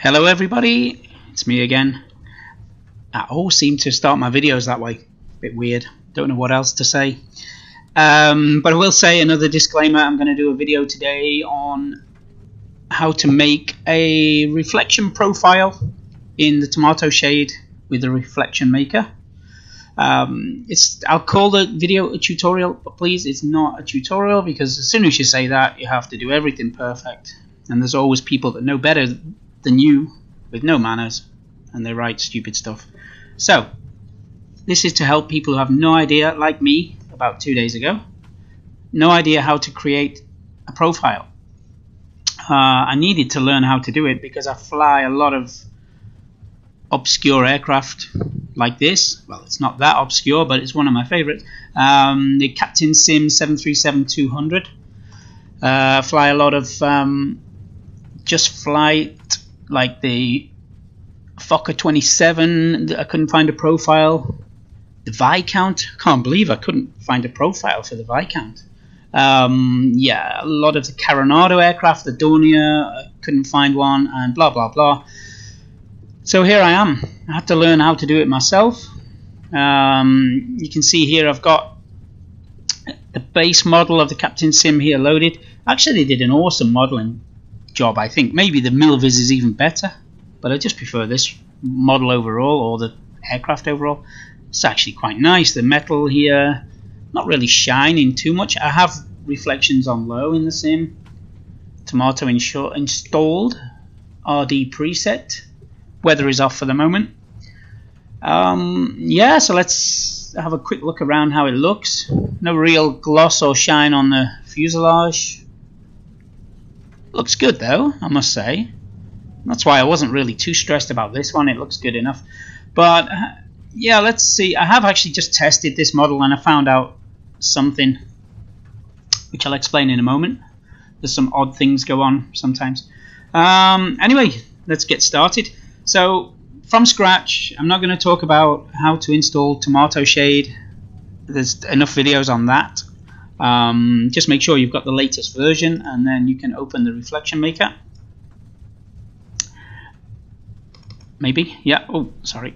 Hello everybody, it's me again. I always seem to start my videos that way. Bit weird, don't know what else to say. But I will say another disclaimer. I'm going to do a video today on how to make a reflection profile in the tomato shade with the reflection maker. I'll call the video a tutorial, but please, it's not a tutorial, because as soon as you say that, you have to do everything perfect. And there's always people that know better than you with no manners, and they write stupid stuff. So this is to help people who have no idea, like me about 2 days ago, no idea how to create a profile. I needed to learn how to do it because I fly a lot of obscure aircraft like this. Well, it's not that obscure, but it's one of my favorites. The Captain Sim 737-200. Fly a lot of just flight, like the Fokker 27. I couldn't find a profile. The Viscount, I can't believe I couldn't find a profile for the Viscount. Yeah, a lot of the Coronado aircraft, the Dornier, I couldn't find one, and blah blah blah. So here I am. I had to learn how to do it myself. You can see here I've got the base model of the Captain Sim here loaded. Actually, they did an awesome modeling job, I think. Maybe the Milviz is even better, but I just prefer this model overall, or the aircraft overall. It's actually quite nice. The metal here, not really shining too much. I have reflections on low in the Sim. Tomato installed. RD preset. Weather is off for the moment. Yeah, so let's have a quick look around how it looks. No real gloss or shine on the fuselage. Looks good though, I must say. That's why I wasn't really too stressed about this one. It looks good enough. But yeah, let's see. I have actually just tested this model and I found out something which I'll explain in a moment. There's some odd things go on sometimes. Anyway, let's get started. So from scratch, I'm not going to talk about how to install Tomato Shade. There's enough videos on that. Just make sure you've got the latest version, and then you can open the reflection maker. Maybe, yeah. Oh, sorry.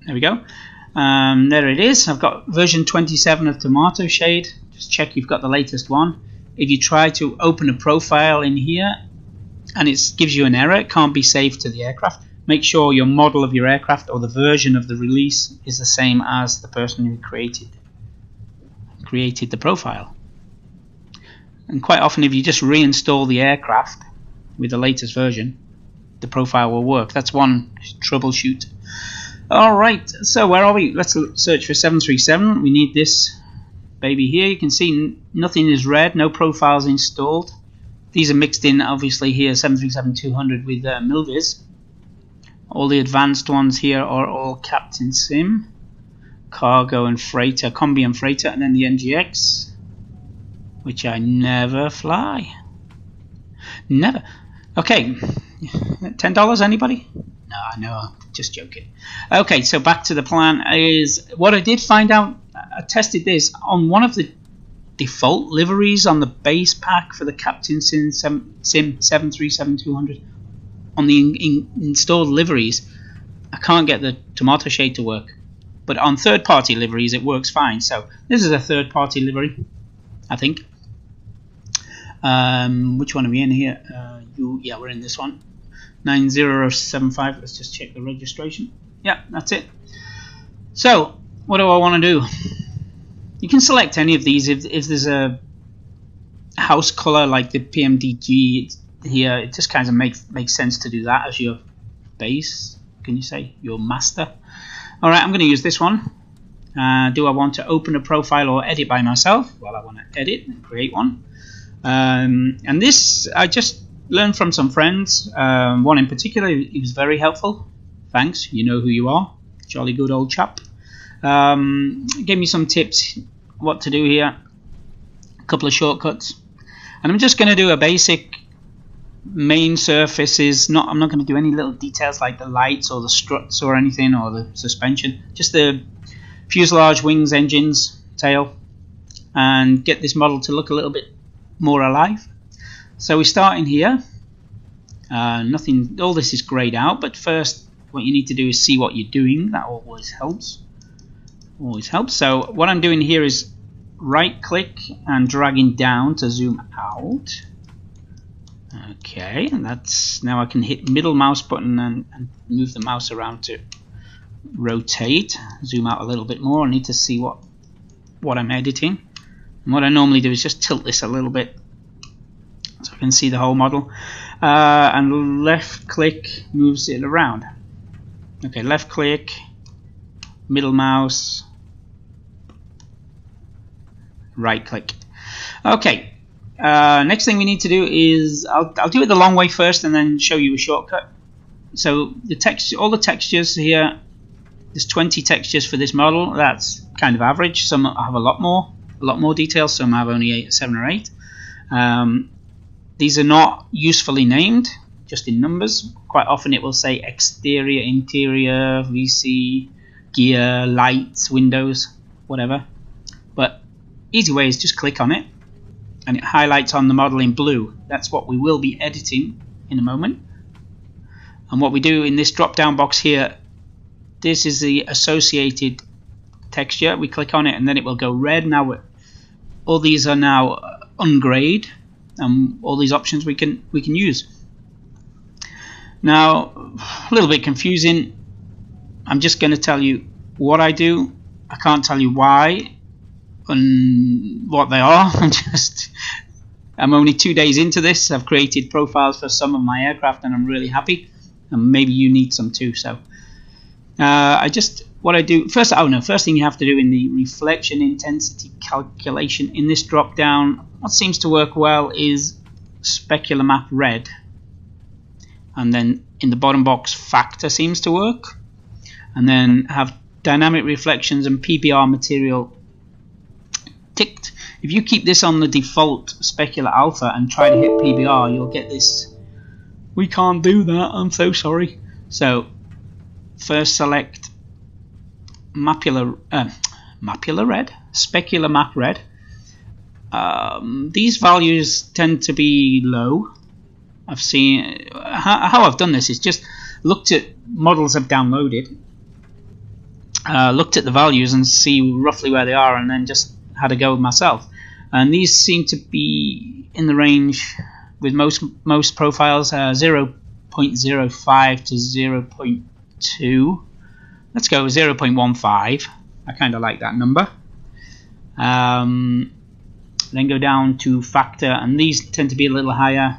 There we go. There it is. I've got version 27 of Tomato Shade. Just check you've got the latest one. If you try to open a profile in here and it gives you an error, it can't be saved to the aircraft. Make sure your model of your aircraft or the version of the release is the same as the person who created the profile. And quite often, if you just reinstall the aircraft with the latest version, the profile will work. That's one troubleshoot. Alright, so where are we? Let's search for 737. We need this baby here. You can see nothing is red, no profiles installed. These are mixed in, obviously, here 737-200 with Milviz. All the advanced ones here are all Captain Sim, cargo and freighter, combi and freighter, and then the NGX, which I never fly. Never. Okay, $10, anybody? No, I know, I'm just joking. Okay, so back to the plan is what I did find out. I tested this on one of the default liveries on the base pack for the Captain Sim 737-200. On the installed liveries, I can't get the Tomato Shade to work, but on third-party liveries it works fine. So this is a third-party livery, I think. Which one are we in here? Yeah, we're in this one, 9075. Let's just check the registration. Yeah, that's it. So what do I want to do? You can select any of these. If there's a house color like the PMDG here, it just kind of makes sense to do that as your base. Can you say your master? All right, I'm going to use this one. Do I want to open a profile or edit by myself? Well, I want to edit and create one. And this I just learned from some friends. One in particular, he was very helpful. Thanks, you know who you are. Jolly good old chap. Gave me some tips what to do here. A couple of shortcuts. And I'm just going to do a basic main surfaces. I'm not going to do any little details like the lights or the struts or anything, or the suspension. Just the fuselage, wings, engines, tail, and get this model to look a little bit more alive. So we start in here. Nothing. All this is grayed out, but first what you need to do is see what you're doing. That always helps. Always helps. So what I'm doing here is right click and dragging down to zoom out. Okay, and that's now I can hit middle mouse button and move the mouse around to rotate, zoom out a little bit more. I need to see what I'm editing. And what I normally do is just tilt this a little bit so I can see the whole model. And left click moves it around. Okay, left click, middle mouse, right click. Okay. Next thing we need to do is I'll do it the long way first and then show you a shortcut. So the texture, all the textures here, there's 20 textures for this model. That's kind of average. Some have a lot more details. Some have only 7 or 8. These are not usefully named, just in numbers. Quite often it will say exterior, interior, VC, gear, lights, windows, whatever. But easy way is just click on it and it highlights on the model in blue. That's what we will be editing in a moment. And what we do in this drop down box here, this is the associated texture. We click on it and then it will go red. Now all these are now ungrayed, and all these options we can use. Now a little bit confusing. I'm just going to tell you what I do. I can't tell you why and what they are. I'm only 2 days into this. I've created profiles for some of my aircraft and I'm really happy, and maybe you need some too. So what I do first, first thing you have to do in the reflection intensity calculation in this drop down, what seems to work well is specular map red, and then in the bottom box factor seems to work, and then have dynamic reflections and PBR material ticked. If you keep this on the default specular alpha and try to hit PBR, you'll get this. We can't do that, I'm so sorry. So first select specular map red. These values tend to be low. I've seen how I've done this is just looked at models I've downloaded, looked at the values and see roughly where they are, and then just had a go myself. And these seem to be in the range with most profiles, 0.05 to 0.2. Let's go with 0.15. I kind of like that number. Then go down to factor, and these tend to be a little higher,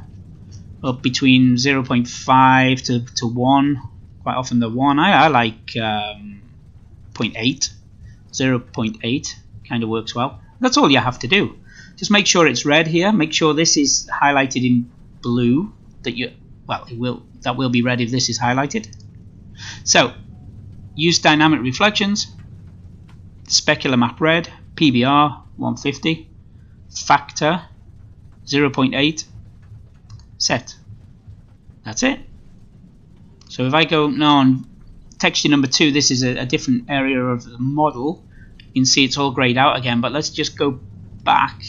up between 0.5 to 1. Quite often the 1. I like 0.8. 0.8 kind of works well. That's all you have to do. Just make sure it's red here. Make sure this is highlighted in blue. That will be red if this is highlighted. So use dynamic reflections, specular map red, PBR 150, factor 0.8, set. That's it. So if I go now on texture number 2, this is a different area of the model. You can see it's all grayed out again, but let's just go back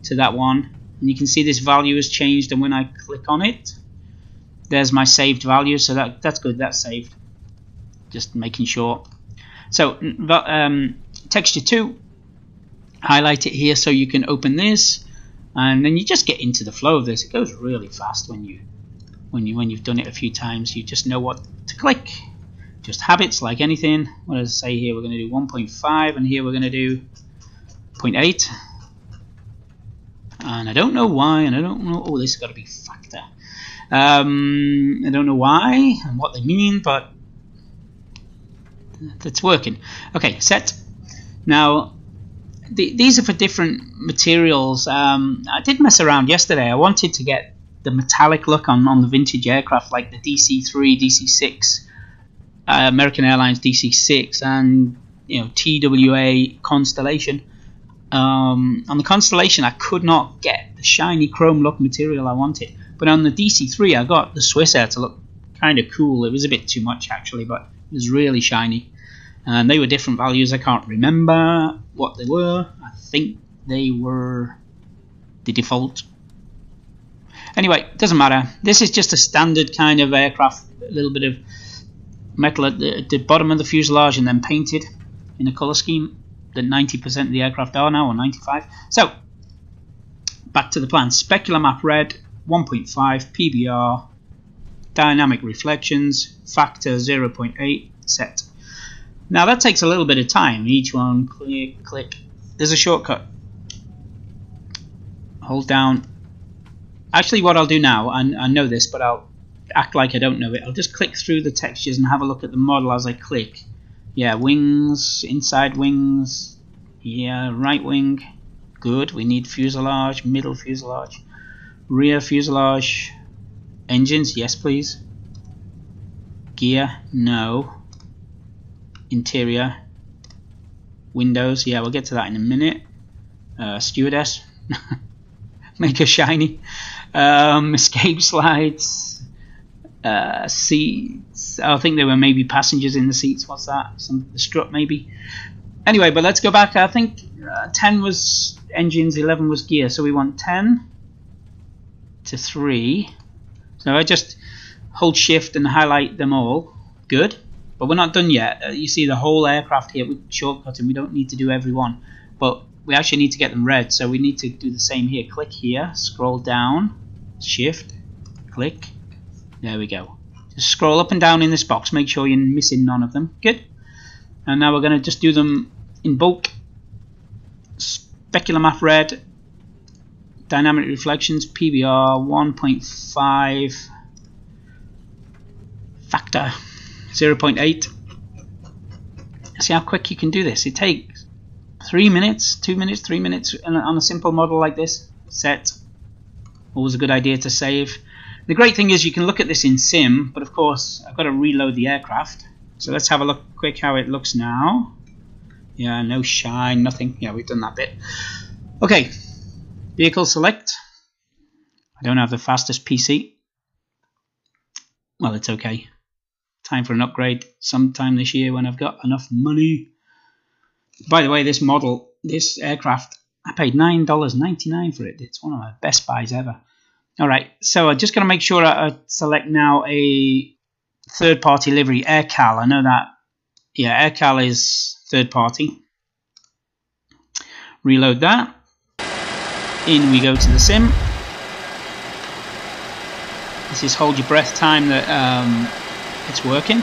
to that one, and you can see this value has changed, and when I click on it, there's my saved value. So that's good, that's saved. Just making sure. So texture 2, highlight it here so you can open this, and then you just get into the flow of this. It goes really fast when you've done it a few times. You just know what to click. Just habits like anything. What does it say here? We're going to do 1.5, and here we're going to do 0.8. And I don't know why, and I don't know. Oh, this has got to be factor. I don't know why and what they mean, but that's working. Okay, set. Now these are for different materials. I did mess around yesterday. I wanted to get the metallic look on the vintage aircraft, like the DC-3, DC-6, American Airlines DC-6, and TWA Constellation. On the Constellation, I could not get the shiny chrome look material I wanted, but on the DC-3, I got the Swissair to look kind of cool. It was a bit too much actually, but it was really shiny. And they were different values. I can't remember what they were. I think they were the default. Anyway, doesn't matter. This is just a standard kind of aircraft. A little bit of metal at the bottom of the fuselage and then painted in a colour scheme that 90% of the aircraft are now, or 95. So, back to the plan. Specular map red, 1.5, PBR, dynamic reflections, factor 0.8, set. Now that takes a little bit of time. Each one, click, click. There's a shortcut. Hold down. Actually, what I'll do now, and I know this, but I'll act like I don't know it. I'll just click through the textures and have a look at the model as I click. Yeah, wings, inside wings. Yeah, right wing. Good. We need fuselage, middle fuselage, rear fuselage. Engines, yes please. Gear, no. Interior. Windows, yeah, we'll get to that in a minute. Stewardess. Make her shiny. Escape slides. Seats. I think there were maybe passengers in the seats. What's that? The strut maybe. Anyway, but let's go back. I think 10 was engines, 11 was gear. So we want 10 to 3. So I just hold shift and highlight them all. Good. But we're not done yet. You see the whole aircraft here with shortcutting. We don't need to do every one. But we actually need to get them red. So we need to do the same here. Click here. Scroll down. Shift. Click. There we go. Just scroll up and down in this box. Make sure you're missing none of them. Good. And now we're going to just do them in bulk. Specular map red. Dynamic reflections. PBR 1.5. Factor 0.8. See how quick you can do this. It takes 3 minutes, 2 minutes, 3 minutes on a simple model like this. Set. Always a good idea to save. The great thing is you can look at this in sim, but of course I've got to reload the aircraft. So let's have a look quick how it looks now. Yeah, no shine, nothing. Yeah, we've done that bit. Okay, vehicle select. I don't have the fastest PC. Well, it's okay. Time for an upgrade sometime this year when I've got enough money. By the way, this model, this aircraft, I paid $9.99 for it. It's one of my best buys ever. Alright, so I'm just going to make sure I select now a third-party livery, AirCal. I know that. Yeah, AirCal is third-party. Reload that. In we go to the sim. This is hold your breath time that it's working.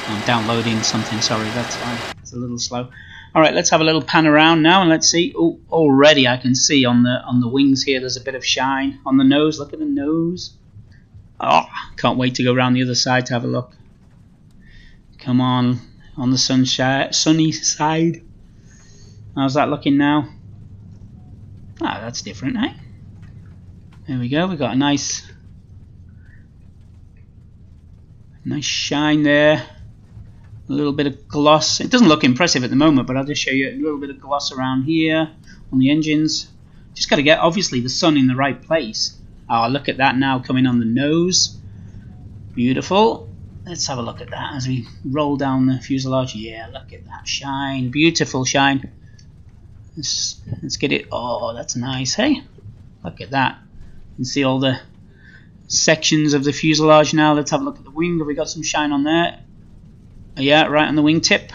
I'm downloading something, sorry, that's why it's a little slow. Alright, let's have a little pan around now and let's see. Oh, already I can see on the wings here there's a bit of shine. On the nose, look at the nose. Oh, can't wait to go around the other side to have a look. Come on the sunny side. How's that looking now? Ah, that's different, eh? There we go, we've got a nice shine there. A little bit of gloss. It doesn't look impressive at the moment, but I'll just show you a little bit of gloss around here on the engines. Just got to get, obviously, the sun in the right place. Oh, look at that now coming on the nose. Beautiful. Let's have a look at that as we roll down the fuselage. Yeah, look at that shine. Beautiful shine. Let's get it. Oh, that's nice, hey? Look at that. You can see all the sections of the fuselage now. Let's have a look at the wing. Have we got some shine on there? Yeah, right on the wingtip.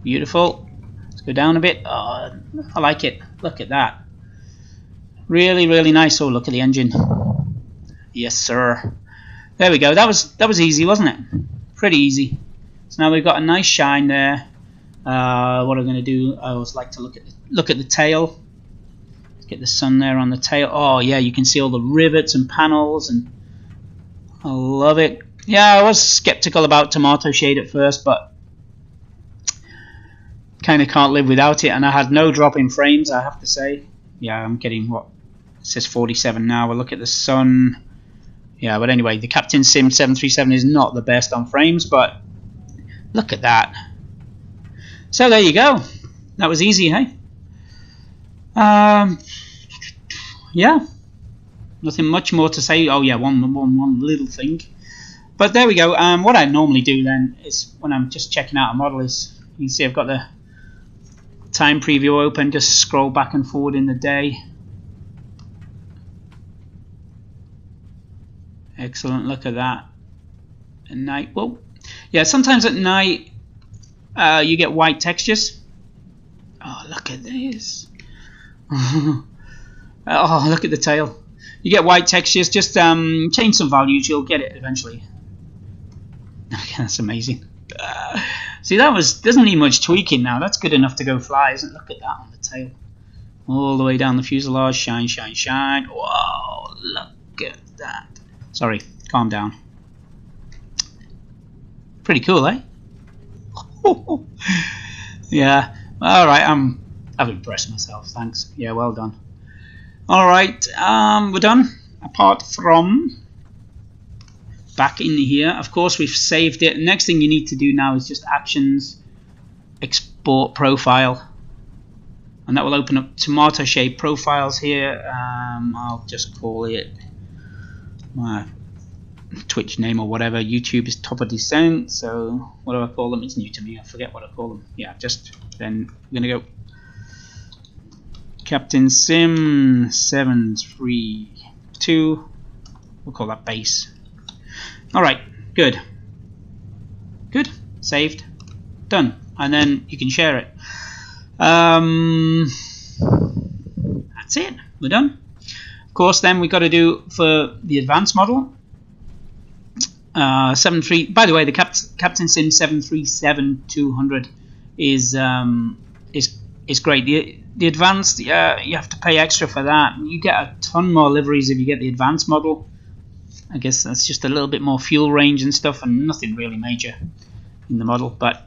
Beautiful. Let's go down a bit. Oh, I like it. Look at that. Really, really nice. Oh, look at the engine. Yes, sir. There we go. That was easy, wasn't it? Pretty easy. So now we've got a nice shine there. What I'm going to do, I always like to look at the tail. Let's get the sun there on the tail. Oh yeah, you can see all the rivets and panels, and I love it. Yeah, I was skeptical about tomato shade at first, but kind of can't live without it. And I had no drop in frames, I have to say. Yeah, I'm getting what it says 47 now. We'll look at the sun. Yeah, but anyway, the Captain Sim 737 is not the best on frames, but look at that. So there you go. That was easy, hey? Yeah. Nothing much more to say. Oh yeah, one little thing. But there we go. What I normally do then is when I'm just checking out a model is, you can see I've got the time preview open, just scroll back and forward in the day. Excellent. Look at that. At night. Well, yeah. Sometimes at night you get white textures. Oh, look at this. Oh, look at the tail. You get white textures. Just change some values. You'll get it eventually. That's amazing. See, doesn't need much tweaking now. That's good enough to go fly, isn't it? Look at that on the tail. All the way down the fuselage. Shine, shine, shine. Whoa, look at that. Sorry, calm down. Pretty cool, eh? Yeah. Alright, I've impressed myself. Thanks. Yeah, well done. Alright, we're done. Apart from back in here, of course, we've saved it. Next thing you need to do now is just actions, export profile, and that will open up tomato shaped profiles here. I'll just call it my Twitch name or whatever. YouTube is top of descent, so what do I call them? It's new to me, I forget what I call them. Yeah, just then we're gonna go Captain Sim 732. We'll call that base. Alright, good. Good, saved, done, and then you can share it. That's it, we're done. Of course, then we've got to do for the advanced model. By the way, the Captain Sim 737-200 is great. The advanced, you have to pay extra for that. You get a ton more liveries if you get the advanced model. I guess that's just a little bit more fuel range and stuff, and nothing really major in the model. But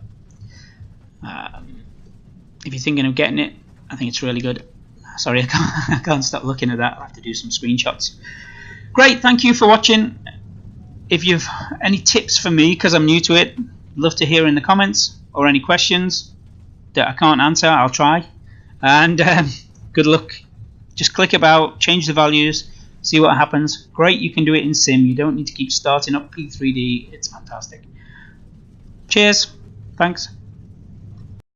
if you're thinking of getting it, I think it's really good. Sorry, I can't stop looking at that. I'll have to do some screenshots. Great, thank you for watching. If you've any tips for me, because I'm new to it, love to hear in the comments, or any questions that I can't answer, I'll try. And good luck. Just click about, change the values, see what happens. Great, you can do it in Sim. You don't need to keep starting up P3D. It's fantastic. Cheers. Thanks.